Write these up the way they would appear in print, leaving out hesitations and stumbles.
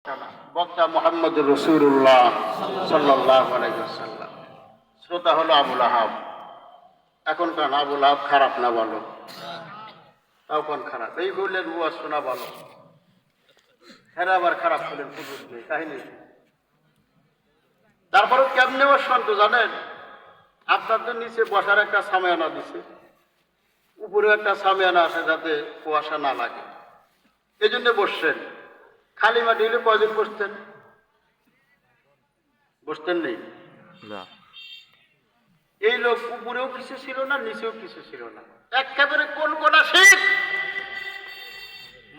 বক্তা মুহাম্মদুর রাসূলুল্লাহ সাল্লাল্লাহু আলাইহি ওয়াসাল্লাম। শ্রোতা হলো আবুল আহাব। এখন কারণ আবুল আহাব খারাপ না ভালো? তাও কোন খারাপ? এই বললেন ওয়াজ শোনা ভালো, হেরা আবার খারাপ হলেন কুতুব নেই কাহিনী। তারপরে কেমনে ওয়াজ শুনতো জানেন? আপনাদের নিচে বসার একটা সামিয়ানা দিছে, উপরে একটা সামিয়ানা আছে যাতে কুয়াশা না লাগে, এই জন্য বসছেন। খালি মাটি হলে কয়জন বসতেন? বসতেন নেই না। এই লোক উপরেও কিছু ছিল না, নিচেও কিছু ছিল না, একেবারে কোন কোনা শীত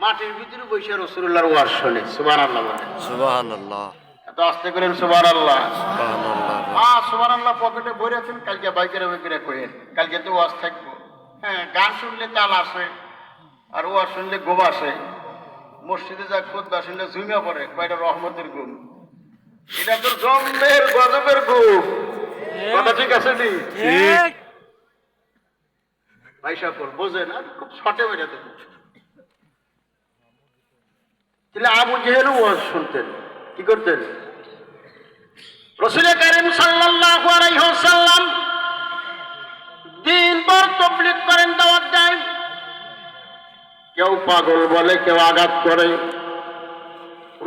মাটির ভিতরে বসে রাসূলুল্লাহর ওয়াজ শুনে। সুবহানাল্লাহ বলেন। সুবহানাল্লাহ। এত আস্তে করেন সুবহানাল্লাহ। সুবহানাল্লাহ। সুবহানাল্লাহ পকেটে ভরে আছেন, কালকে বাইকের বাইকের কইেন, কালকে তো ওয়াজ থাকবো। হ্যাঁ, গান শুনলে তাল আসে আর ওয়াজ শুনলে ঘুম আসে। মসজিদে যা খুতবা শুনলে ঝুমিয়া পড়ে, কয়টা রহমতের ঘুম। এটা তো জম্মের গজবের ঘুম। কথা ঠিক আছে নি? ঠিক। ভাই সকল বোঝেন, আমি খুব শর্টে বেড়ে দেব। তাহলে আবু জেহেল ওয়াজ শুনতেন, কি করতেন? রাসূল কারীম সাল্লাল্লাহু আলাইহি ওয়াসাল্লাম দিনভর তাবলীগ করেন, দাওয়াত দেন। কেউ পাগল বলে, কেউ আঘাত করে,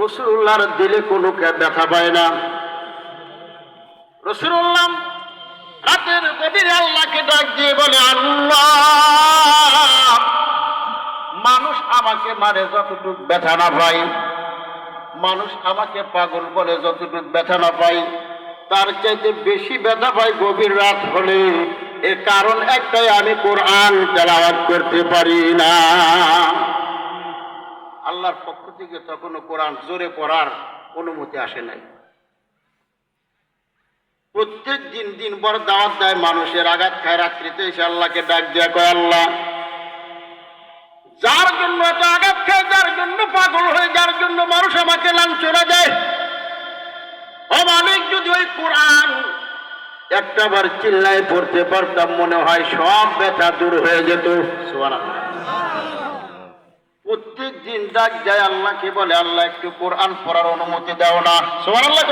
রাসূলুল্লাহর দিলে কোনো ব্যথা পায় না। রাসূলুল্লাহ রাতের গভীরে আল্লাহকে ডাক দিয়ে বলে, আল্লাহ, মানুষ আমাকে মারে যতটুকু ব্যথা না পাই, মানুষ আমাকে পাগল বলে যতটুকু ব্যথা না পাই, তার চাইতে বেশি ব্যথা পাই গভীর রাত হলে। এর কারণ একটাই, আমি কোরআন তেলাওয়াত করতে পারি না। আল্লাহর পক্ষ থেকে তখনও কোরআন জোরে পড়ার অনুমতি আসে নাই। প্রত্যেক দিন দিনভর দাওয়াত দেয়, মানুষের আঘাত খায়, রাত্রিতে এসে আল্লাহকে ডাক দেয়া কয়, আল্লাহ, যার জন্য এত আঘাত খায়, যার জন্য পাগল হয়ে, যার জন্য মানুষ আমাকে লাঞ্ছনা দেয়, ও মালিক, যদি ওই কোরআন একটাবার চিল্লায় পড়তে পারতাম, মনে হয় সব ব্যথা দূর হয়ে যেত। সুবহানাল্লাহ। প্রত্যেক দিন ডাক যায় আল্লাহকে, বলে, আল্লাহ, একটু কোরআন পড়ার অনুমতি দাও না। সুবহানাল্লাহ।